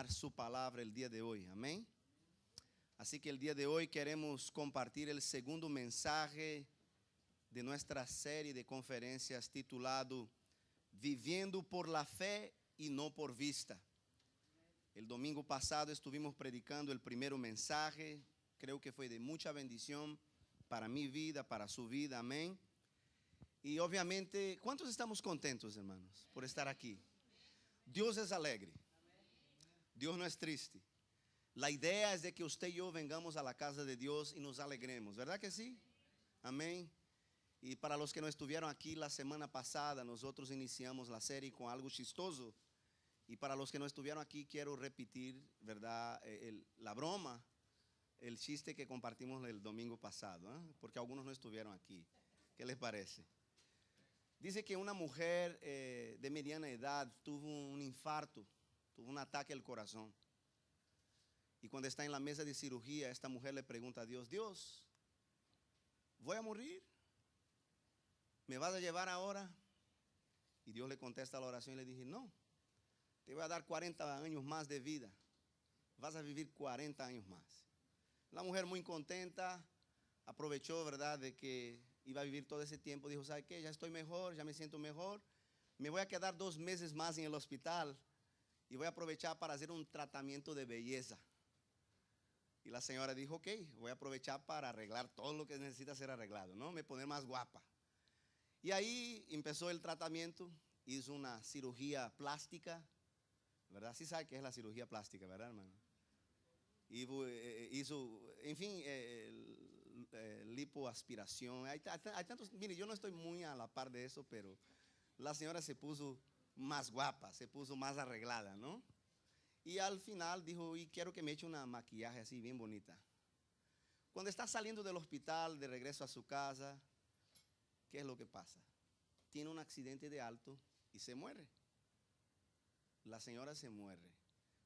Su palabra el día de hoy, amén. Así que el día de hoy queremos compartir el segundo mensaje de nuestra serie de conferencias titulado Viviendo por la fe y no por vista. El domingo pasado estuvimos predicando el primer mensaje, creo que fue de mucha bendición para mi vida, para su vida, amén. Y obviamente, ¿cuántos estamos contentos, hermanos, por estar aquí? Dios es alegre. Dios no es triste. La idea es de que usted y yo vengamos a la casa de Dios y nos alegremos, ¿verdad que sí? Amén. Y para los que no estuvieron aquí la semana pasada, nosotros iniciamos la serie con algo chistoso. Y para los que no estuvieron aquí, quiero repetir, ¿verdad? La broma, el chiste que compartimos el domingo pasado, porque algunos no estuvieron aquí. ¿Qué les parece? Dice que una mujer de mediana edad tuvo un infarto, tuvo un ataque al corazón. Y cuando está en la mesa de cirugía, esta mujer le pregunta a Dios: Dios, ¿voy a morir? ¿Me vas a llevar ahora? Y Dios le contesta la oración y le dije: no, te voy a dar 40 años más de vida. Vas a vivir 40 años más. La mujer muy contenta, aprovechó, ¿verdad?, de que iba a vivir todo ese tiempo. Dijo: ¿sabe qué? Ya estoy mejor, ya me siento mejor. Me voy a quedar 2 meses más en el hospital y voy a aprovechar para hacer un tratamiento de belleza. Y la señora dijo: ok, voy a aprovechar para arreglar todo lo que necesita ser arreglado, ¿no? Me poner más guapa. Y ahí empezó el tratamiento, hizo una cirugía plástica, ¿verdad? Sí sabe qué es la cirugía plástica, ¿verdad, hermano? Hizo, en fin, lipoaspiración. Hay tantos, mire, yo no estoy muy a la par de eso, pero la señora se puso más guapa, se puso más arreglada, ¿no? Y al final dijo: y quiero que me eche una maquillaje así bien bonita. Cuando está saliendo del hospital de regreso a su casa, ¿qué es lo que pasa? Tiene un accidente de auto y se muere. La señora se muere.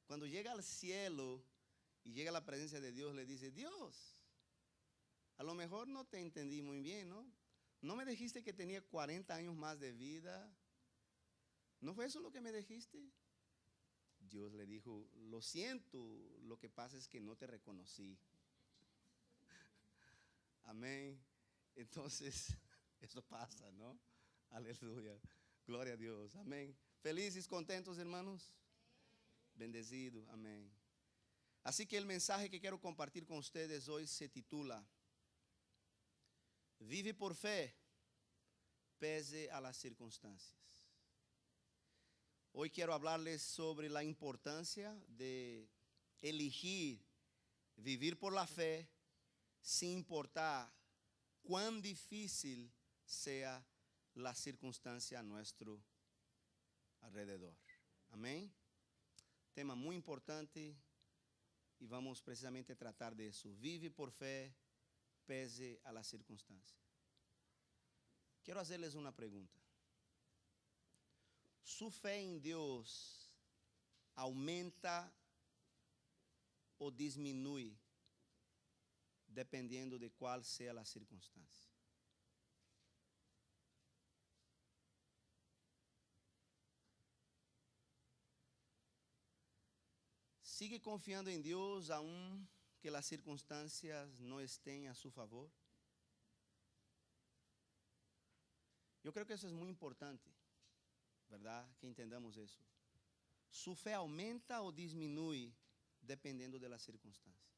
Cuando llega al cielo y llega a la presencia de Dios, le dice: Dios, a lo mejor no te entendí muy bien, ¿no? ¿No me dijiste que tenía 40 años más de vida? ¿No fue eso lo que me dijiste? Dios le dijo: lo siento, lo que pasa es que no te reconocí. Amén. Entonces, eso pasa, ¿no? Aleluya. Gloria a Dios. Amén. Felices, contentos, hermanos. Bendecido. Amén. Así que el mensaje que quiero compartir con ustedes hoy se titula Vive por fe, pese a las circunstancias. Hoy quiero hablarles sobre la importancia de elegir vivir por la fe sin importar cuán difícil sea la circunstancia a nuestro alrededor. Amén. Tema muy importante y vamos precisamente a tratar de eso. Vive por fe, pese a las circunstancias. Quiero hacerles una pregunta. ¿Su fe en Dios aumenta o disminuye dependiendo de cuál sea la circunstancia? ¿Sigue confiando en Dios aun que las circunstancias no estén a su favor? Yo creo que eso es muy importante, ¿verdad? Que entendamos eso. ¿Su fe aumenta o disminuye dependiendo de las circunstancias?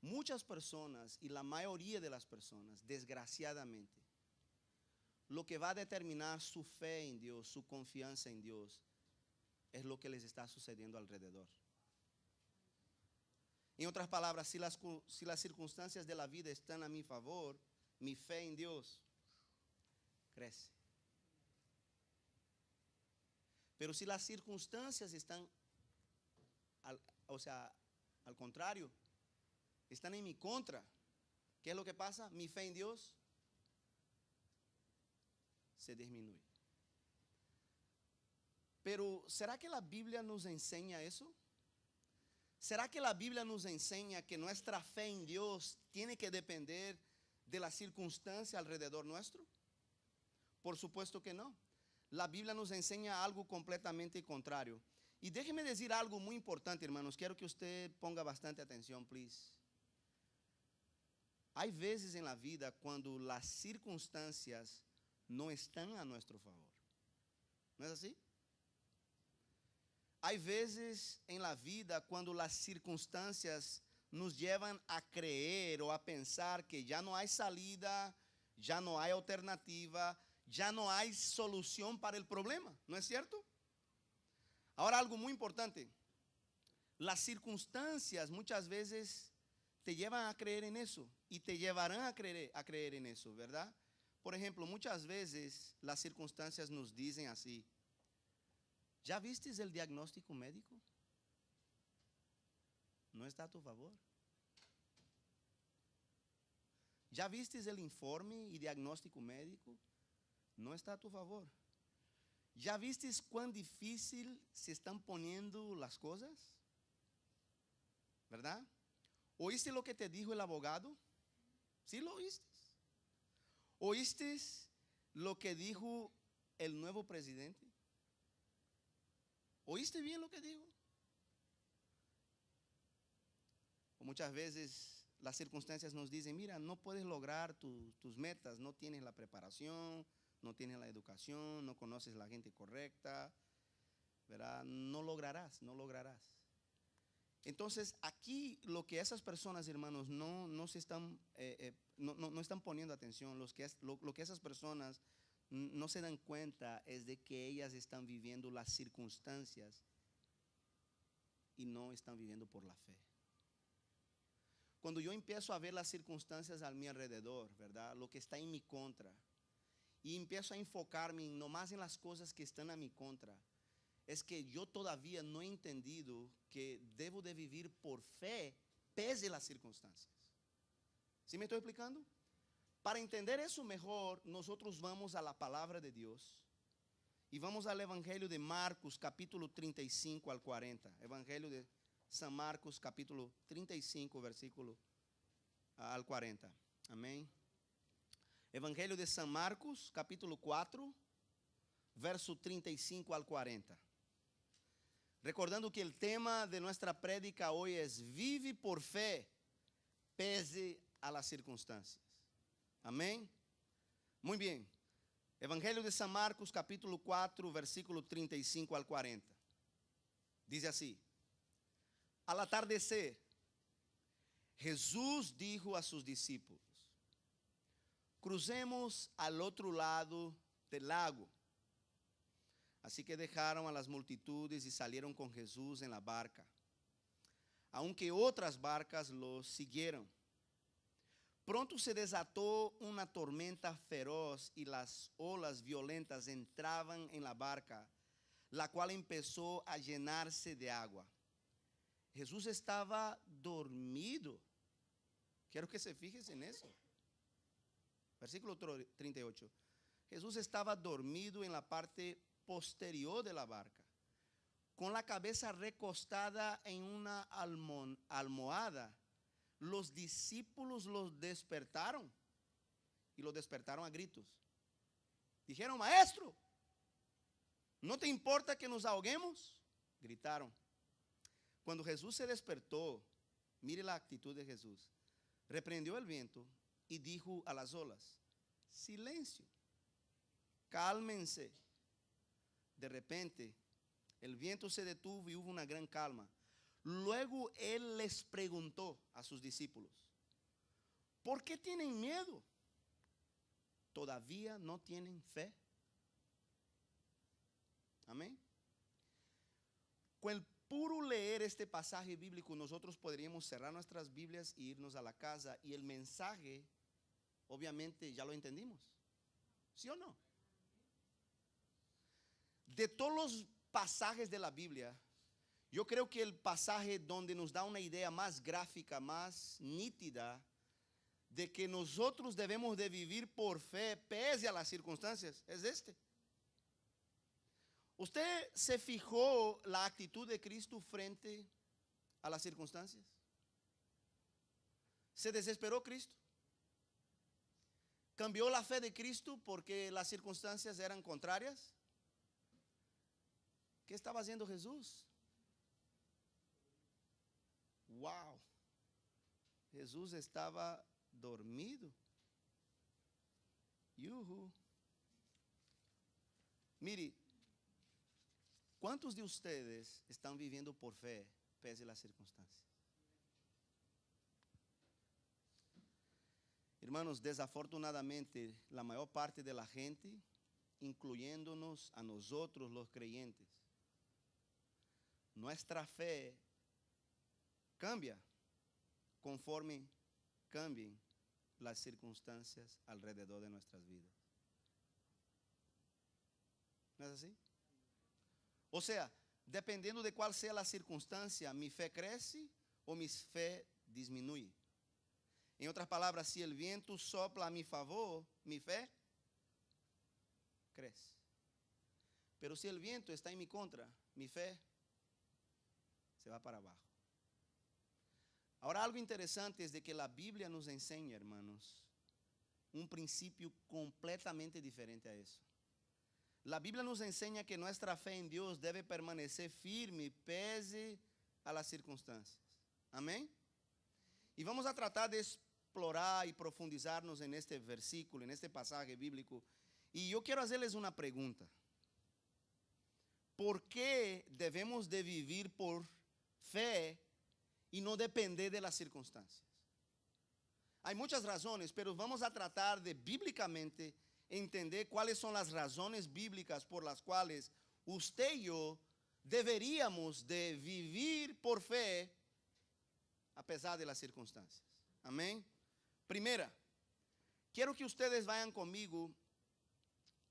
Muchas personas, y la mayoría de las personas, desgraciadamente, lo que va a determinar su fe en Dios, su confianza en Dios, es lo que les está sucediendo alrededor. En otras palabras, si las circunstancias de la vida están a mi favor, mi fe en Dios crece. Pero si las circunstancias están, al contrario, están en mi contra, ¿qué es lo que pasa? Mi fe en Dios se disminuye. Pero ¿será que la Biblia nos enseña eso? ¿Será que la Biblia nos enseña que nuestra fe en Dios tiene que depender de la circunstancia alrededor nuestro? Por supuesto que no. La Biblia nos enseña algo completamente contrario. Y déjeme decir algo muy importante, hermanos. Quiero que usted ponga bastante atención, please. Hay veces en la vida cuando las circunstancias no están a nuestro favor. ¿No es así? Hay veces en la vida cuando las circunstancias nos llevan a creer o a pensar que ya no hay salida, ya no hay alternativa, ya no hay solución para el problema. ¿No es cierto? Ahora, algo muy importante. Las circunstancias muchas veces te llevan a creer en eso y te llevarán a creer en eso, ¿verdad? Por ejemplo, muchas veces las circunstancias nos dicen así: ¿ya viste el diagnóstico médico? No está a tu favor. ¿Ya viste el informe y diagnóstico médico? No está a tu favor. ¿Ya viste cuán difícil se están poniendo las cosas? ¿Verdad? ¿Oíste lo que te dijo el abogado? ¿Sí lo oíste? ¿Oíste lo que dijo el nuevo presidente? ¿Oíste bien lo que dijo? O muchas veces las circunstancias nos dicen: mira, no puedes lograr tus metas, no tienes la preparación, no tienes la educación, no conoces la gente correcta, ¿verdad? No lograrás. Entonces, aquí lo que esas personas, hermanos, no están poniendo atención, lo que esas personas no se dan cuenta es de que ellas están viviendo las circunstancias y no están viviendo por la fe. Cuando yo empiezo a ver las circunstancias a mi alrededor, ¿verdad? Lo que está en mi contra, y empiezo a enfocarme nomás en las cosas que están a mi contra, es que yo todavía no he entendido que debo de vivir por fe pese las circunstancias. ¿Sí me estoy explicando? Para entender eso mejor, nosotros vamos a la palabra de Dios y vamos al Evangelio de Marcos, capítulo 35 al 40. Evangelio de San Marcos, capítulo 35, versículo al 40. Amén. Evangelio de San Marcos, capítulo 4, verso 35 al 40. Recordando que el tema de nuestra prédica hoy es: vive por fe, pese a las circunstancias. Amén. Muy bien. Evangelio de San Marcos, capítulo 4, versículo 35 al 40. Dice así: al atardecer, Jesús dijo a sus discípulos: crucemos al otro lado del lago. Así que dejaron a las multitudes y salieron con Jesús en la barca, aunque otras barcas los siguieron. Pronto se desató una tormenta feroz y las olas violentas entraban en la barca, la cual empezó a llenarse de agua. Jesús estaba dormido. Quiero que se fijen en eso. Versículo 38. Jesús estaba dormido en la parte posterior de la barca, con la cabeza recostada en una almohada. Los discípulos los despertaron y los despertaron a gritos. Dijeron: maestro, ¿no te importa que nos ahoguemos? Gritaron. Cuando Jesús se despertó, mire la actitud de Jesús. Reprendió el viento y dijo a las olas: silencio, cálmense. De repente, el viento se detuvo y hubo una gran calma. Luego él les preguntó a sus discípulos: ¿por qué tienen miedo? ¿Todavía no tienen fe? Amén. Con el puro leer este pasaje bíblico, nosotros podríamos cerrar nuestras Biblias e irnos a la casa, y el mensaje, obviamente, ya lo entendimos. ¿Sí o no? De todos los pasajes de la Biblia, yo creo que el pasaje donde nos da una idea más gráfica, más nítida, de que nosotros debemos de vivir por fe pese a las circunstancias, es este. ¿Usted se fijó la actitud de Cristo frente a las circunstancias? ¿Se desesperó Cristo? ¿Cambió la fe de Cristo porque las circunstancias eran contrarias? ¿Qué estaba haciendo Jesús? Jesús estaba dormido. Yuhu. Mire, ¿cuántos de ustedes están viviendo por fe, pese a las circunstancias? Hermanos, desafortunadamente, la mayor parte de la gente, incluyéndonos a nosotros los creyentes, nuestra fe cambia conforme cambien las circunstancias alrededor de nuestras vidas. ¿No es así? O sea, dependiendo de cuál sea la circunstancia, mi fe crece o mi fe disminuye. En otras palabras, si el viento sopla a mi favor, mi fe crece. Pero si el viento está en mi contra, mi fe se va para abajo. Ahora, algo interesante es de que la Biblia nos enseña, hermanos, un principio completamente diferente a eso. La Biblia nos enseña que nuestra fe en Dios debe permanecer firme pese a las circunstancias. Amén. Y vamos a tratar de explorar y profundizarnos en este versículo, en este pasaje bíblico. Y yo quiero hacerles una pregunta. ¿Por qué debemos de vivir por fe y no depender de las circunstancias? Hay muchas razones, pero vamos a tratar de bíblicamente entender cuáles son las razones bíblicas por las cuales usted y yo deberíamos de vivir por fe a pesar de las circunstancias. Amén. Primera, quiero que ustedes vayan conmigo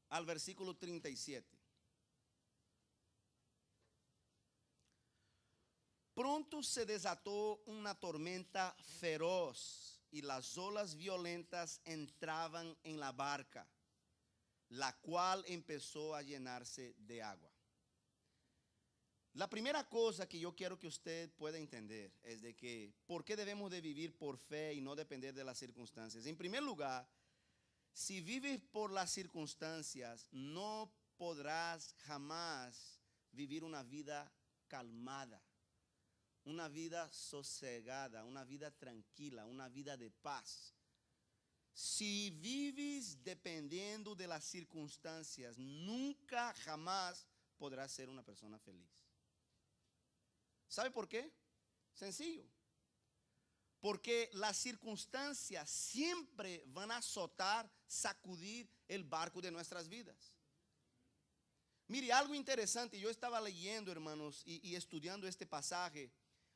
al versículo 37. Pronto se desató una tormenta feroz y las olas violentas entraban en la barca, la cual empezó a llenarse de agua. La primera cosa que yo quiero que usted pueda entender es de que ¿por qué debemos de vivir por fe y no depender de las circunstancias? En primer lugar, si vives por las circunstancias, no podrás jamás vivir una vida calmada, una vida sosegada, una vida tranquila, una vida de paz. Si vives dependiendo de las circunstancias, nunca jamás podrás ser una persona feliz. ¿Sabe por qué? Sencillo. Porque las circunstancias siempre van a azotar, sacudir el barco de nuestras vidas. Mire, algo interesante, yo estaba leyendo, hermanos, y estudiando este pasaje.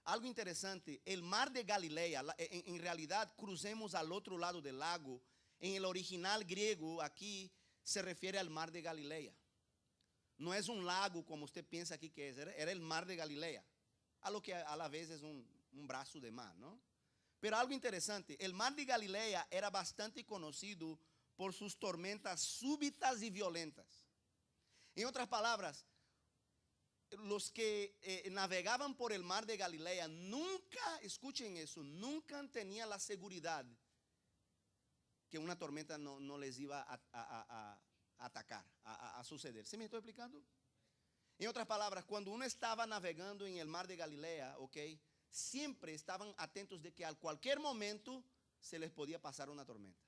Algo interesante, el mar de Galilea, en realidad crucemos al otro lado del lago. En el original griego aquí se refiere al mar de Galilea. No es un lago como usted piensa aquí que es, era el mar de Galilea. A lo que a la vez es un brazo de mar, ¿no? Pero algo interesante, el mar de Galilea era bastante conocido por sus tormentas súbitas y violentas. En otras palabras, los que navegaban por el mar de Galilea nunca, escuchen eso, nunca tenían la seguridad que una tormenta no les iba a atacar, a suceder. ¿Sí me estoy explicando? En otras palabras, cuando uno estaba navegando en el mar de Galilea, siempre estaban atentos de que a cualquier momento se les podía pasar una tormenta.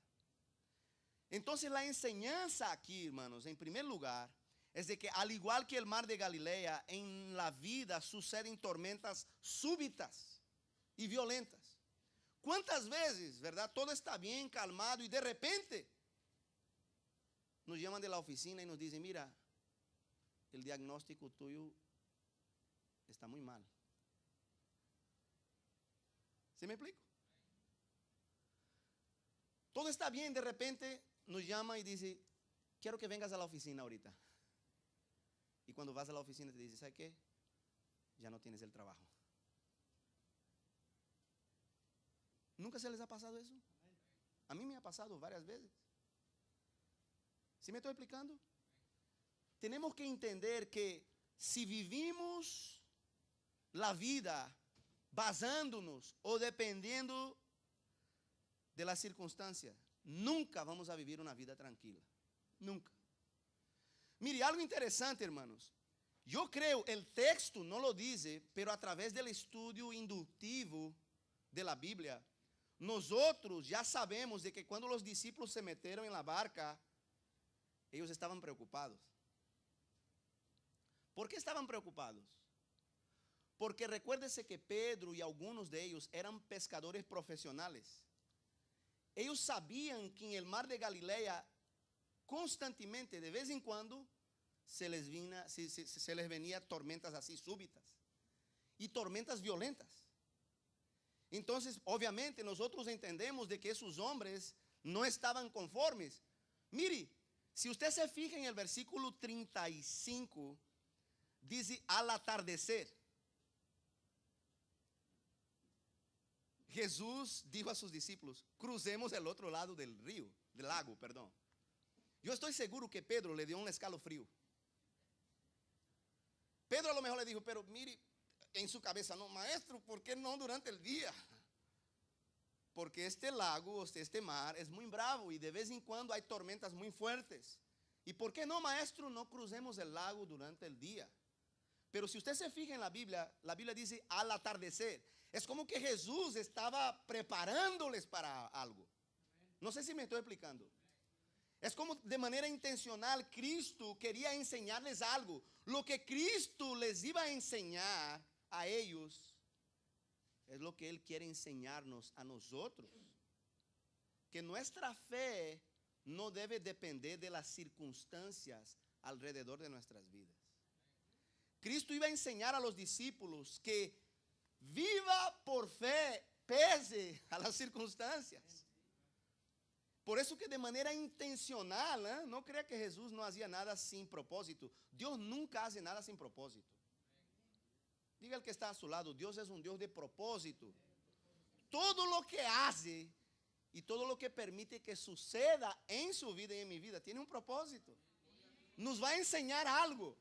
Entonces la enseñanza aquí, hermanos, en primer lugar, es de que al igual que el mar de Galilea, en la vida suceden tormentas súbitas y violentas. ¿Cuántas veces, verdad? Todo está bien, calmado y de repente nos llaman de la oficina y nos dicen, mira, el diagnóstico tuyo está muy mal. ¿Sí me explico? Todo está bien, de repente nos llama y dice, quiero que vengas a la oficina ahorita. Y cuando vas a la oficina te dice, ¿sabes qué? Ya no tienes el trabajo. ¿Nunca se les ha pasado eso? A mí me ha pasado varias veces. ¿Sí me estoy explicando? Tenemos que entender que si vivimos la vida basándonos o dependiendo de las circunstancias, nunca vamos a vivir una vida tranquila. Nunca. Mire, algo interesante, hermanos. Yo creo, el texto no lo dice, pero a través del estudio inductivo de la Biblia, Nosotros ya sabemos de que cuando los discípulos se metieron en la barca, ellos estaban preocupados. ¿Por qué estaban preocupados? Porque recuérdese que Pedro y algunos de ellos eran pescadores profesionales. Ellos sabían que en el mar de Galilea constantemente, de vez en cuando, se les venía tormentas así súbitas y tormentas violentas. Entonces, obviamente, nosotros entendemos de que esos hombres no estaban conformes. Mire, si usted se fija en el versículo 35, dice al atardecer. Jesús dijo a sus discípulos, crucemos el otro lado del río, del lago, perdón. Yo estoy seguro que Pedro le dio un escalofrío. Pedro a lo mejor le dijo, pero mire, en su cabeza, no, maestro, ¿por qué no durante el día? Porque este lago, este mar es muy bravo y de vez en cuando hay tormentas muy fuertes. ¿Y por qué no, maestro, no crucemos el lago durante el día? Pero si usted se fija en la Biblia dice al atardecer. Es como que Jesús estaba preparándoles para algo. No sé si me estoy explicando. Es como de manera intencional Cristo quería enseñarles algo. Lo que Cristo les iba a enseñar a ellos es lo que Él quiere enseñarnos a nosotros. Que nuestra fe no debe depender de las circunstancias alrededor de nuestras vidas. Cristo iba a enseñar a los discípulos que viva por fe, pese a las circunstancias. Por eso que de manera intencional, no crea que Jesús no hacía nada sin propósito. Dios nunca hace nada sin propósito. Diga el que está a su lado, Dios es un Dios de propósito. Todo lo que hace y todo lo que permite que suceda en su vida y en mi vida tiene un propósito. Nos va a enseñar algo.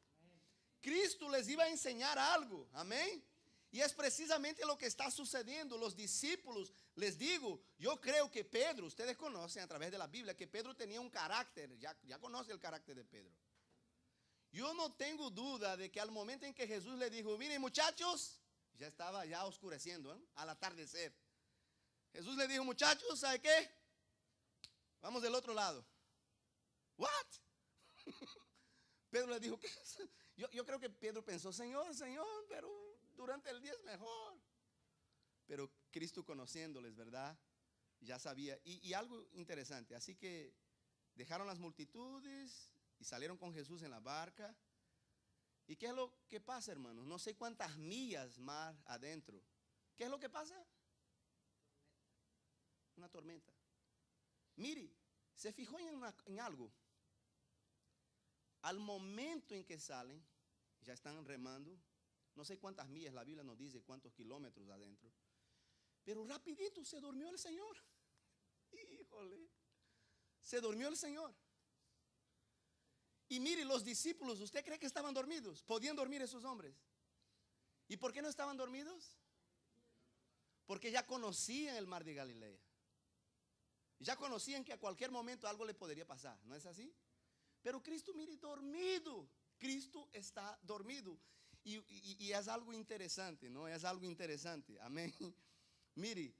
Cristo les iba a enseñar algo, amén. Y es precisamente lo que está sucediendo. Los discípulos, les digo, yo creo que Pedro, ustedes conocen a través de la Biblia que Pedro tenía un carácter, ya conoce el carácter de Pedro. Yo no tengo duda de que al momento en que Jesús le dijo, miren muchachos, ya estaba ya oscureciendo, al atardecer. Jesús le dijo, muchachos, ¿sabe qué? Vamos del otro lado. ¿What? Pedro le dijo, ¿qué? Yo creo que Pedro pensó, Señor, pero durante el día es mejor. Pero Cristo conociéndoles, ¿verdad? Ya sabía. Y algo interesante, así que dejaron las multitudes y salieron con Jesús en la barca. ¿Y qué es lo que pasa, hermanos? No sé cuántas millas mar adentro. ¿Qué es lo que pasa? Una tormenta. Mire, se fijó en algo. Al momento en que salen, ya están remando. No sé cuántas millas, la Biblia nos dice cuántos kilómetros adentro. Pero rapidito se durmió el Señor. Híjole. Se durmió el Señor. Y mire, los discípulos, ¿usted cree que estaban dormidos? ¿Podían dormir esos hombres? ¿Y por qué no estaban dormidos? Porque ya conocían el mar de Galilea. Ya conocían que a cualquier momento algo le podría pasar, ¿no es así? Pero Cristo, mire, dormido. Cristo está dormido. Y es algo interesante, ¿no? Es algo interesante, amén. Mire,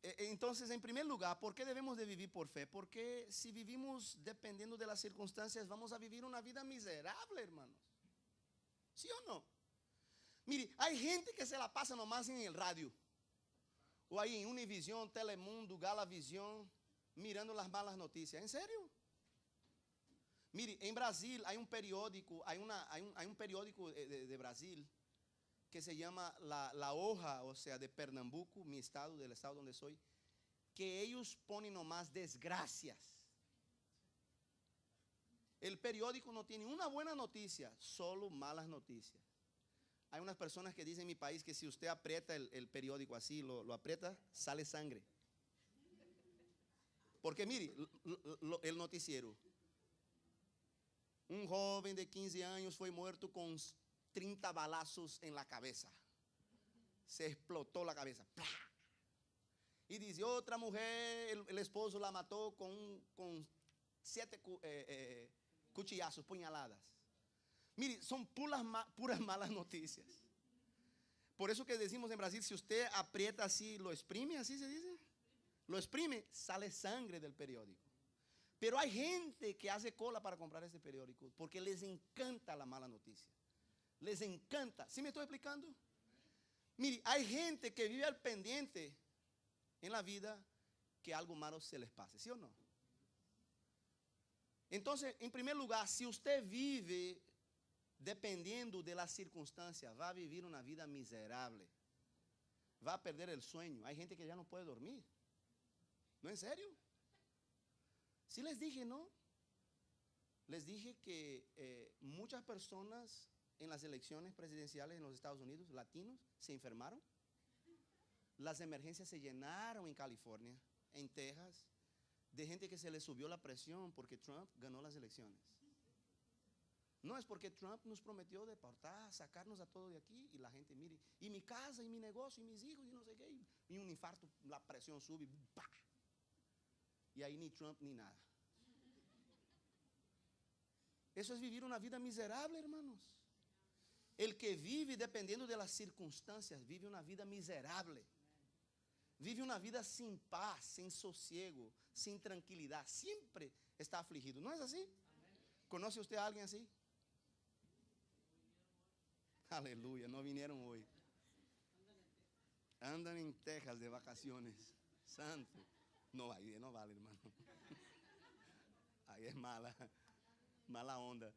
entonces, en primer lugar, ¿por qué debemos de vivir por fe? Porque si vivimos dependiendo de las circunstancias, vamos a vivir una vida miserable, hermanos. ¿Sí o no? Mire, hay gente que se la pasa nomás en el radio, o ahí en Univisión, Telemundo, Galavisión, mirando las malas noticias. ¿En serio? Mire, en Brasil hay un periódico, hay un periódico de Brasil que se llama La Hoja, o sea, de Pernambuco, mi estado, del estado donde soy, que ellos ponen nomás desgracias. El periódico no tiene una buena noticia, solo malas noticias. Hay unas personas que dicen en mi país que si usted aprieta el periódico así, lo aprieta, sale sangre. Porque mire, el noticiero. Un joven de 15 años fue muerto con 30 balazos en la cabeza. Se explotó la cabeza. ¡Plah! Y dice, otra mujer, el esposo la mató con 7 cuchillazos, puñaladas. Mire, son puras malas noticias. Por eso que decimos en Brasil, si usted aprieta así, lo exprime, así se dice. Lo exprime, sale sangre del periódico. Pero hay gente que hace cola para comprar ese periódico porque les encanta la mala noticia. Les encanta. ¿Sí me estoy explicando? Mire, hay gente que vive al pendiente en la vida que algo malo se les pase, ¿sí o no? Entonces, en primer lugar, si usted vive dependiendo de las circunstancias, va a vivir una vida miserable. Va a perder el sueño. Hay gente que ya no puede dormir. ¿No, en serio? Sí les dije, ¿no? Les dije que muchas personas en las elecciones presidenciales en los Estados Unidos, latinos, se enfermaron. Las emergencias se llenaron en California, en Texas, de gente que se les subió la presión porque Trump ganó las elecciones. No, es porque Trump nos prometió deportar, sacarnos a todos de aquí, y la gente, mire, y mi casa, y mi negocio, y mis hijos, y no sé qué, y un infarto, la presión sube, ¡bah! Y ahí ni Trump ni nada. Eso es vivir una vida miserable, hermanos. El que vive dependiendo de las circunstancias, vive una vida miserable. Vive una vida sin paz, sin sosiego, sin tranquilidad. Siempre está afligido. ¿No es así? ¿Conoce usted a alguien así? Aleluya, no vinieron hoy. Andan en Texas de vacaciones. Santo. No, ahí no vale, hermano. Ahí es mala onda.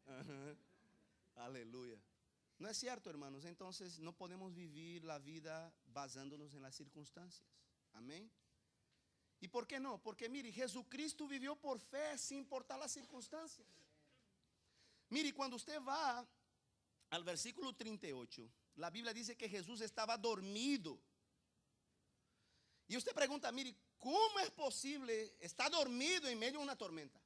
Aleluya. No es cierto, hermanos. Entonces no podemos vivir la vida basándonos en las circunstancias. Amén. ¿Y por qué no? Porque mire, Jesucristo vivió por fe sin importar las circunstancias. Mire, cuando usted va al versículo 38, la Biblia dice que Jesús estaba dormido. Y usted pregunta, mire, ¿cómo es posible estar dormido en medio de una tormenta?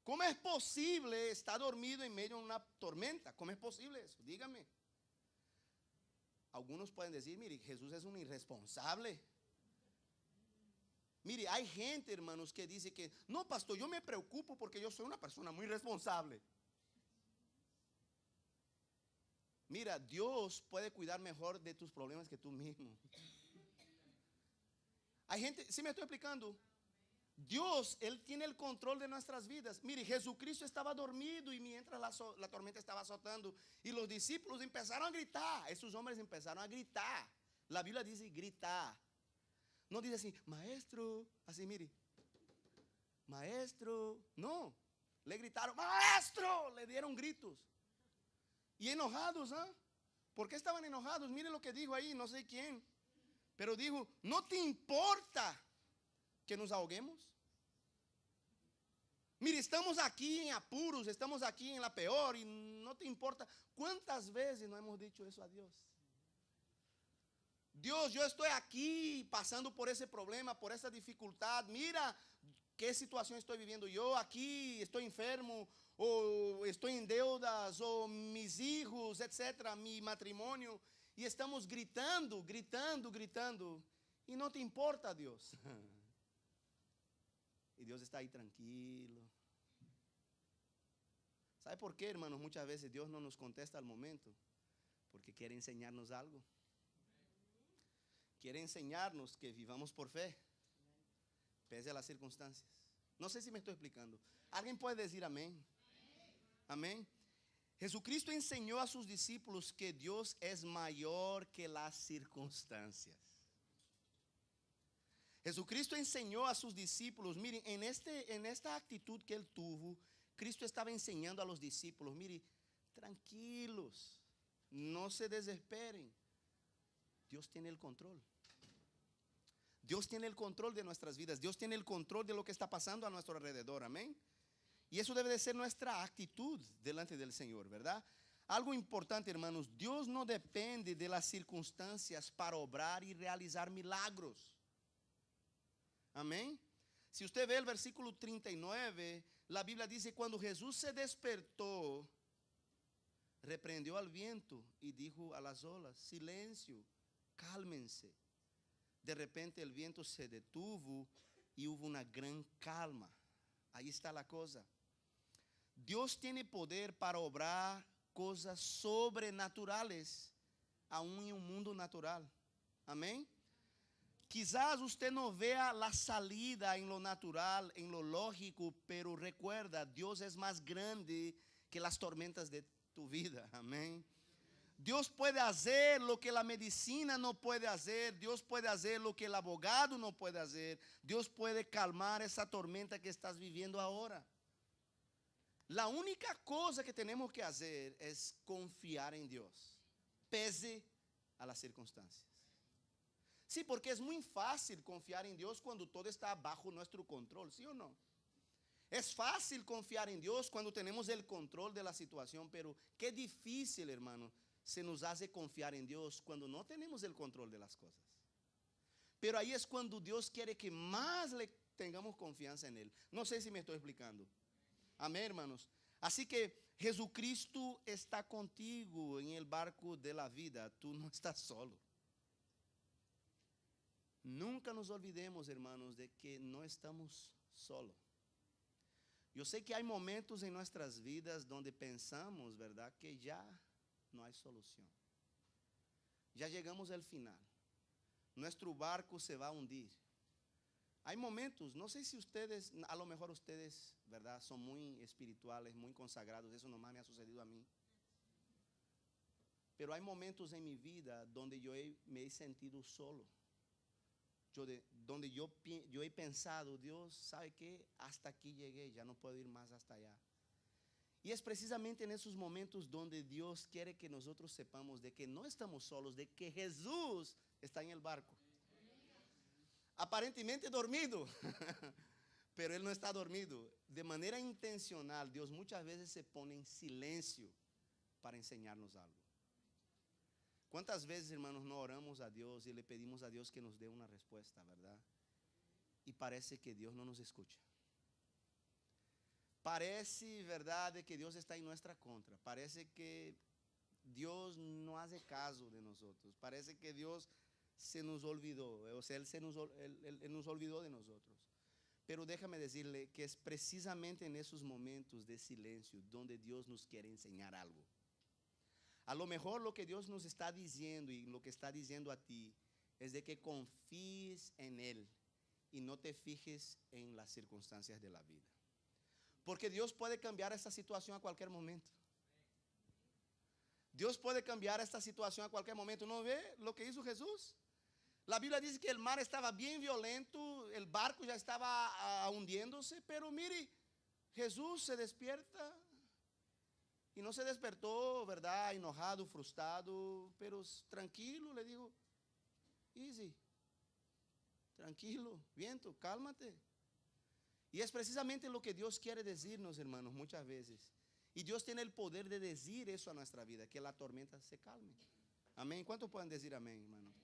¿Cómo es posible estar dormido en medio de una tormenta? ¿Cómo es posible eso? Dígame. Algunos pueden decir, mire, Jesús es un irresponsable. Mire, hay gente, hermanos, que dice que, no, pastor, yo me preocupo porque yo soy una persona muy responsable. Mira, Dios puede cuidar mejor de tus problemas que tú mismo. Hay gente, ¿sí me estoy explicando? Dios, Él tiene el control de nuestras vidas. Mire, Jesucristo estaba dormido y mientras la tormenta estaba azotando y los discípulos empezaron a gritar. Esos hombres empezaron a gritar. La Biblia dice gritar. No dice así, maestro, así mire, maestro. No, le gritaron, maestro, le dieron gritos. Y enojados, ¿ah? ¿Por qué estaban enojados? Mire lo que dijo ahí, no sé quién. Pero dijo, ¿no te importa que nos ahoguemos? Mire, estamos aquí en apuros, estamos aquí en la peor y no te importa. ¿Cuántas veces no hemos dicho eso a Dios? Dios, yo estoy aquí pasando por ese problema, por esa dificultad. Mira qué situación estoy viviendo. Yo aquí estoy enfermo, o estoy en deudas, o mis hijos, etcétera, mi matrimonio. Y estamos gritando. Y no te importa, Dios. Y Dios está ahí tranquilo. ¿Sabe por qué, hermanos? Muchas veces Dios no nos contesta al momento. Porque quiere enseñarnos algo. Quiere enseñarnos que vivamos por fe, pese a las circunstancias. No sé si me estoy explicando. ¿Alguien puede decir amén? Amén. Jesucristo enseñó a sus discípulos que Dios es mayor que las circunstancias. Jesucristo enseñó a sus discípulos, miren, en esta actitud que Él tuvo, Cristo estaba enseñando a los discípulos, miren, tranquilos, no se desesperen. Dios tiene el control. Dios tiene el control de nuestras vidas. Dios tiene el control de lo que está pasando a nuestro alrededor. Amén. Y eso debe de ser nuestra actitud delante del Señor, ¿verdad? Algo importante, hermanos. Dios no depende de las circunstancias para obrar y realizar milagros. Amén. Si usted ve el versículo 39, la Biblia dice, cuando Jesús se despertó, reprendió al viento y dijo a las olas, silencio, cálmense. De repente el viento se detuvo y hubo una gran calma. Ahí está la cosa. Dios tiene poder para obrar cosas sobrenaturales aún en un mundo natural. Amén. Quizás usted no vea la salida en lo natural, en lo lógico, pero recuerda, Dios es más grande que las tormentas de tu vida. Amén. Dios puede hacer lo que la medicina no puede hacer. Dios puede hacer lo que el abogado no puede hacer. Dios puede calmar esa tormenta que estás viviendo ahora. La única cosa que tenemos que hacer es confiar en Dios, pese a las circunstancias. Sí, porque es muy fácil confiar en Dios cuando todo está bajo nuestro control, ¿sí o no? Es fácil confiar en Dios cuando tenemos el control de la situación, pero qué difícil, hermano, se nos hace confiar en Dios cuando no tenemos el control de las cosas. Pero ahí es cuando Dios quiere que más le tengamos confianza en Él. No sé si me estoy explicando. Amén, hermanos. Así que Jesucristo está contigo en el barco de la vida. Tú no estás solo. Nunca nos olvidemos, hermanos, de que no estamos solos. Yo sé que hay momentos en nuestras vidas donde pensamos, ¿verdad?, que ya no hay solución. Ya llegamos al final. Nuestro barco se va a hundir. Hay momentos, no sé si ustedes, a lo mejor ustedes, ¿verdad?, son muy espirituales, muy consagrados. Eso nomás me ha sucedido a mí. Pero hay momentos en mi vida donde me he sentido solo. Donde yo he pensado, Dios, ¿sabe qué? Hasta aquí llegué, ya no puedo ir más hasta allá. Y es precisamente en esos momentos donde Dios quiere que nosotros sepamos de que no estamos solos, de que Jesús está en el barco. Aparentemente dormido, pero Él no está dormido. De manera intencional, Dios muchas veces se pone en silencio para enseñarnos algo. ¿Cuántas veces, hermanos, no oramos a Dios y le pedimos a Dios que nos dé una respuesta, verdad? Y parece que Dios no nos escucha. Parece, verdad, de que Dios está en nuestra contra. Parece que Dios no hace caso de nosotros. Parece que Dios se nos olvidó. O sea, Él nos olvidó de nosotros. Pero déjame decirle que es precisamente en esos momentos de silencio donde Dios nos quiere enseñar algo. A lo mejor lo que Dios nos está diciendo y lo que está diciendo a ti es de que confíes en Él y no te fijes en las circunstancias de la vida. Porque Dios puede cambiar esta situación a cualquier momento. Dios puede cambiar esta situación a cualquier momento. ¿No ve lo que hizo Jesús? La Biblia dice que el mar estaba bien violento, el barco ya estaba hundiéndose, pero mire, Jesús se despierta. Y no se despertó, ¿verdad?, enojado, frustrado, pero tranquilo, le digo, easy, tranquilo, viento, cálmate. Y es precisamente lo que Dios quiere decirnos, hermanos, muchas veces. Y Dios tiene el poder de decir eso a nuestra vida, que la tormenta se calme. Amén. ¿Cuántos pueden decir amén, hermanos?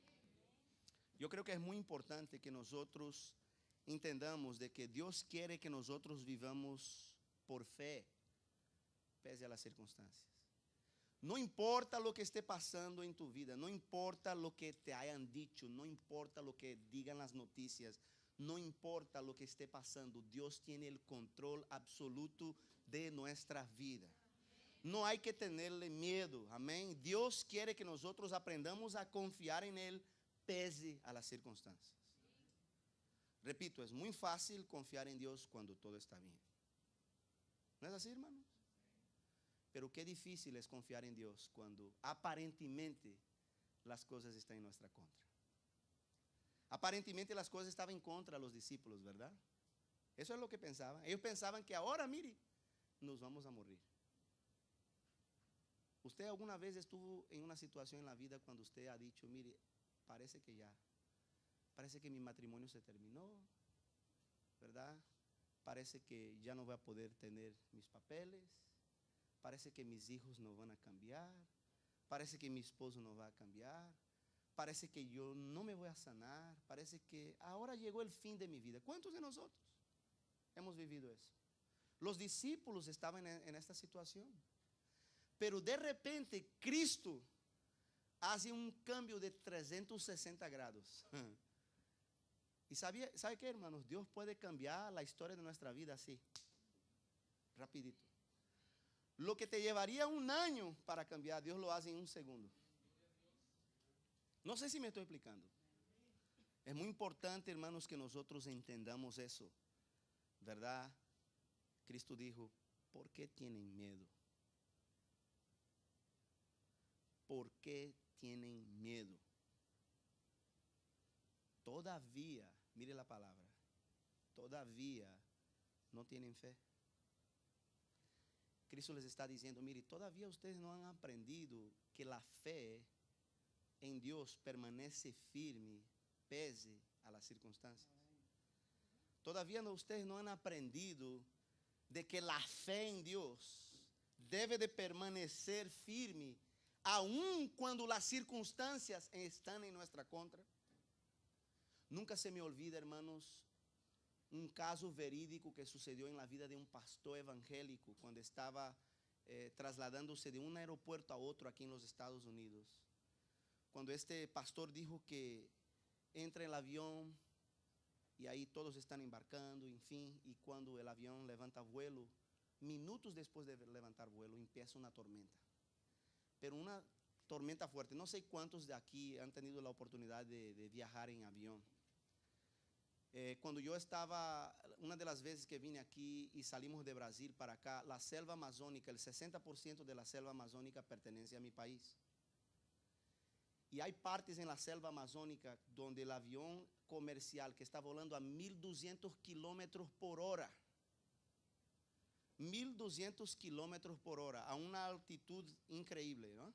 Yo creo que es muy importante que nosotros entendamos de que Dios quiere que nosotros vivamos por fe, pese a las circunstancias. No importa lo que esté pasando en tu vida, no importa lo que te hayan dicho, no importa lo que digan las noticias, no importa lo que esté pasando, Dios tiene el control absoluto de nuestra vida. No hay que tenerle miedo, amén. Dios quiere que nosotros aprendamos a confiar en Él pese a las circunstancias. Repito, es muy fácil confiar en Dios cuando todo está bien. ¿No es así, hermanos? Pero qué difícil es confiar en Dios cuando aparentemente las cosas están en nuestra contra. Aparentemente las cosas estaban en contra de los discípulos, ¿verdad? Eso es lo que pensaban. Ellos pensaban que ahora, mire, nos vamos a morir. ¿Usted alguna vez estuvo en una situación en la vida cuando usted ha dicho, mire, parece que mi matrimonio se terminó, ¿verdad? Parece que ya no voy a poder tener mis papeles. Parece que mis hijos no van a cambiar. Parece que mi esposo no va a cambiar. Parece que yo no me voy a sanar. Parece que ahora llegó el fin de mi vida. ¿Cuántos de nosotros hemos vivido eso? Los discípulos estaban en esta situación. Pero de repente Cristo hace un cambio de 360 grados. ¿Y sabe qué, hermanos? Dios puede cambiar la historia de nuestra vida así, rapidito. Lo que te llevaría un año para cambiar, Dios lo hace en un segundo. No sé si me estoy explicando. Es muy importante, hermanos, que nosotros entendamos eso, ¿verdad? Cristo dijo, ¿por qué tienen miedo? ¿Por qué tienen miedo? Todavía, mire la palabra, todavía no tienen fe. Cristo les está diciendo, mire, todavía ustedes no han aprendido que la fe en Dios permanece firme, pese a las circunstancias. Todavía no, ustedes no han aprendido de que la fe en Dios debe de permanecer firme, aun cuando las circunstancias están en nuestra contra. Nunca se me olvida, hermanos, un caso verídico que sucedió en la vida de un pastor evangélico cuando estaba trasladándose de un aeropuerto a otro aquí en los Estados Unidos. Cuando este pastor dijo que entra en el avión y ahí todos están embarcando, en fin, y cuando el avión levanta vuelo, minutos después de levantar vuelo, empieza una tormenta. Pero una tormenta fuerte. No sé cuántos de aquí han tenido la oportunidad de viajar en avión. Cuando yo estaba, una de las veces que vine aquí y salimos de Brasil para acá, la selva amazónica, el 60% de la selva amazónica pertenece a mi país. Y hay partes en la selva amazónica donde el avión comercial que está volando a 1.200 kilómetros por hora, 1.200 kilómetros por hora, a una altitud increíble, ¿no?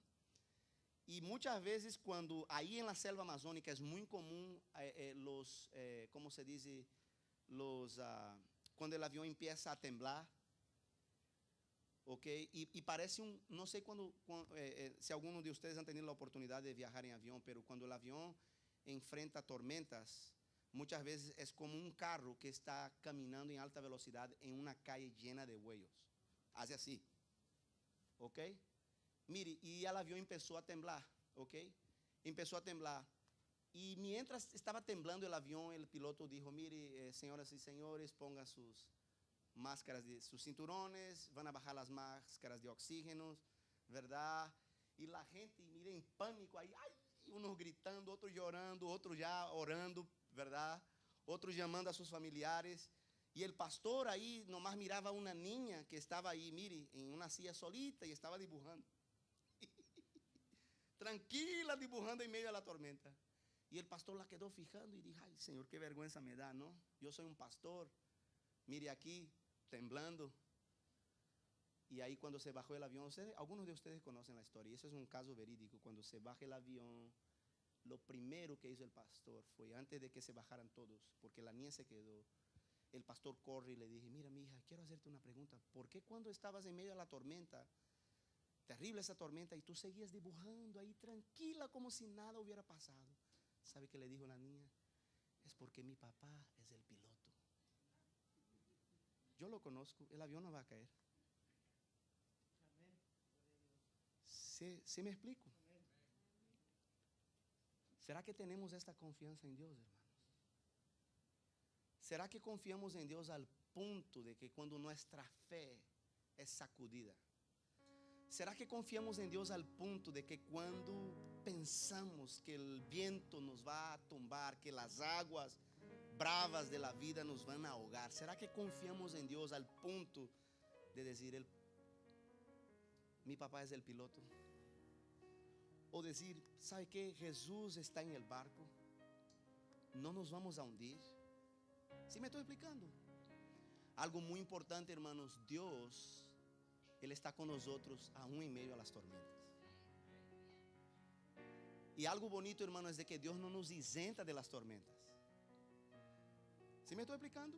Y muchas veces cuando ahí en la selva amazónica es muy común ¿cómo se dice? Cuando el avión empieza a temblar, ¿ok? Y parece no sé si alguno de ustedes han tenido la oportunidad de viajar en avión, pero cuando el avión enfrenta tormentas, muchas veces es como un carro que está caminando en alta velocidad en una calle llena de huellos. Hace así, ¿ok? Mire, y el avión empezó a temblar, ¿ok? Empezó a temblar. Y mientras estaba temblando el avión, el piloto dijo, mire, señoras y señores, pongan sus máscaras, sus cinturones, van a bajar las máscaras de oxígeno, ¿verdad? Y la gente, mire, en pánico, ahí, ay, unos gritando, otros llorando, otros ya orando, ¿verdad? Otros llamando a sus familiares. Y el pastor ahí nomás miraba a una niña que estaba ahí, mire, en una silla solita y estaba dibujando. Tranquila, dibujando en medio de la tormenta. Y el pastor la quedó fijando y dijo, ay, Señor, qué vergüenza me da, ¿no? Yo soy un pastor, mire aquí, temblando. Y ahí cuando se bajó el avión, algunos de ustedes conocen la historia, y eso es un caso verídico. Cuando se baja el avión, lo primero que hizo el pastor fue, antes de que se bajaran todos, porque la niña se quedó, el pastor corre y le dije, mira, mi hija, quiero hacerte una pregunta. ¿Por qué cuando estabas en medio de la tormenta, terrible esa tormenta, y tú seguías dibujando ahí tranquila como si nada hubiera pasado? ¿Sabe qué le dijo la niña? Es porque mi papá es el piloto. Yo lo conozco, el avión no va a caer. ¿Sí me explico? ¿Será que tenemos esta confianza en Dios, hermanos? ¿Será que confiamos en Dios al punto de que cuando nuestra fe es sacudida? ¿Será que confiamos en Dios al punto de que cuando pensamos que el viento nos va a tumbar, que las aguas bravas de la vida nos van a ahogar, será que confiamos en Dios al punto de decir, mi papá es el piloto? O decir, ¿sabe qué? Jesús está en el barco, no nos vamos a hundir. ¿Sí me estoy explicando? Algo muy importante, hermanos, Dios, Él está con nosotros aún en medio de las tormentas. Y algo bonito, hermano, es de que Dios no nos isenta de las tormentas. ¿Sí me estoy explicando?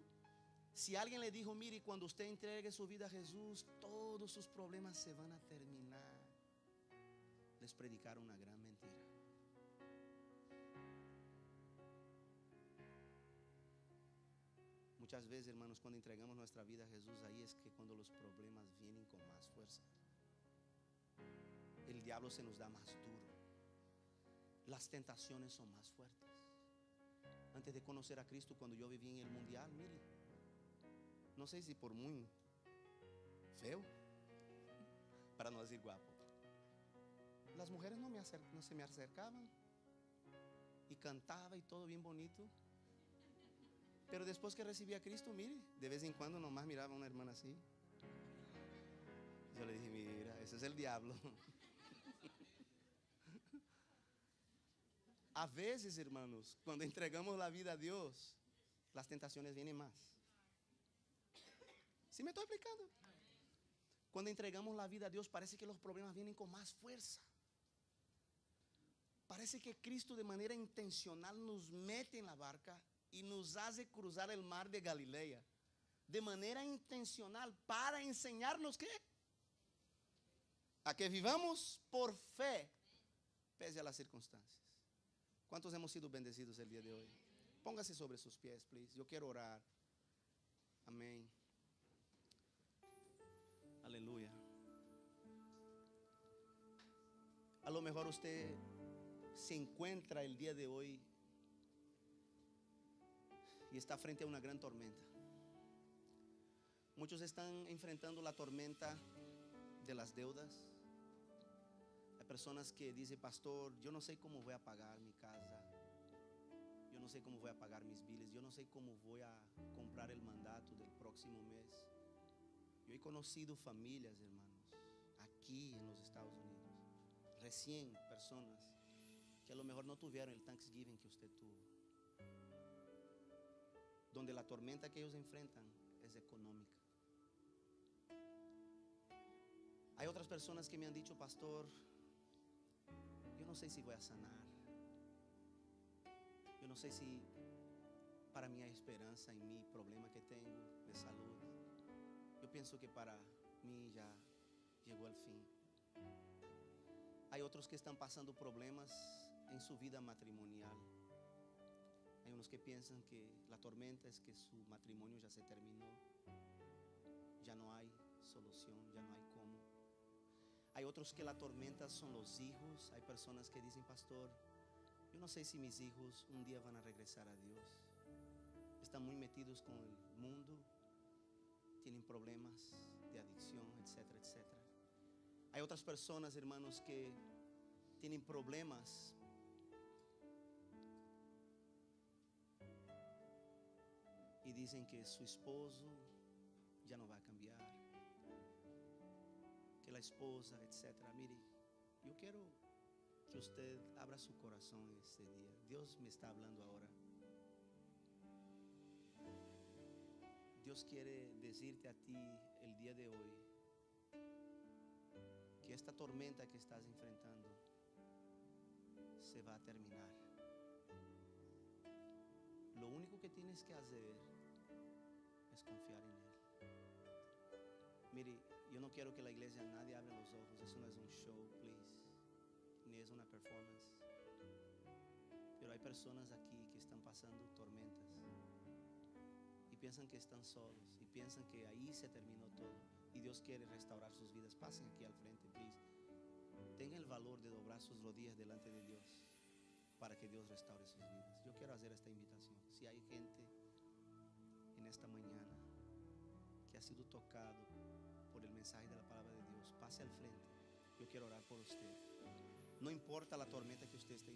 Si alguien le dijo, mire, cuando usted entregue su vida a Jesús, todos sus problemas se van a terminar, les predicaron una gran mentira. Muchas veces, hermanos, cuando entregamos nuestra vida a Jesús, ahí es que cuando los problemas vienen con más fuerza, el diablo se nos da más duro, las tentaciones son más fuertes. Antes de conocer a Cristo, cuando yo vivía en el mundial, mire, no sé si por muy feo, para no decir guapo, las mujeres no se me acercaban. y cantaba y todo bien bonito. Pero después que recibí a Cristo, mire, de vez en cuando nomás miraba a una hermana así. Yo le dije, mira, ese es el diablo. A veces, hermanos, cuando entregamos la vida a Dios, las tentaciones vienen más. ¿Sí me estoy explicando? Cuando entregamos la vida a Dios, parece que los problemas vienen con más fuerza. Parece que Cristo de manera intencional nos mete en la barca y nos hace cruzar el mar de Galilea. De manera intencional, para enseñarnos ¿qué? A que vivamos por fe, pese a las circunstancias. ¿Cuántos hemos sido bendecidos el día de hoy? Póngase sobre sus pies, please. Yo quiero orar. Amén. Aleluya. A lo mejor usted se encuentra el día de hoy y está frente a una gran tormenta. Muchos están enfrentando la tormenta de las deudas. Hay personas que dicen, pastor, yo no sé cómo voy a pagar mi casa, yo no sé cómo voy a pagar mis biles, yo no sé cómo voy a comprar el mandato del próximo mes. Yo he conocido familias, hermanos, aquí en los Estados Unidos, recién personas que a lo mejor no tuvieron el Thanksgiving que usted tuvo, donde la tormenta que ellos enfrentan es económica. Hay otras personas que me han dicho, pastor, yo no sé si voy a sanar, yo no sé si para mí hay esperanza en mi problema que tengo de salud. Yo pienso que para mí ya llegó el fin. Hay otros que están pasando problemas en su vida matrimonial. Hay unos que piensan que la tormenta es que su matrimonio ya se terminó, ya no hay solución, ya no hay cómo. Hay otros que la tormenta son los hijos. Hay personas que dicen, pastor, yo no sé si mis hijos un día van a regresar a Dios. Están muy metidos con el mundo, tienen problemas de adicción, etcétera, etcétera. Hay otras personas, hermanos, que tienen problemas y dicen que su esposo ya no va a cambiar, que la esposa, etcétera. Mire, yo quiero que usted abra su corazón este día. Dios me está hablando ahora. Dios quiere decirte a ti el día de hoy que esta tormenta que estás enfrentando se va a terminar. Lo único que tienes que hacer es confiar en Él. Mire, yo no quiero que la iglesia, nadie abra los ojos. Eso no es un show, please, ni es una performance. Pero hay personas aquí que están pasando tormentas y piensan que están solos y piensan que ahí se terminó todo, y Dios quiere restaurar sus vidas. Pasen aquí al frente, please. Tengan el valor de doblar sus rodillas delante de Dios para que Dios restaure sus vidas. Yo quiero hacer esta invitación. Si hay gente en esta mañana que ha sido tocado por el mensaje de la palabra de Dios, pase al frente. Yo quiero orar por usted. No importa la tormenta que usted esté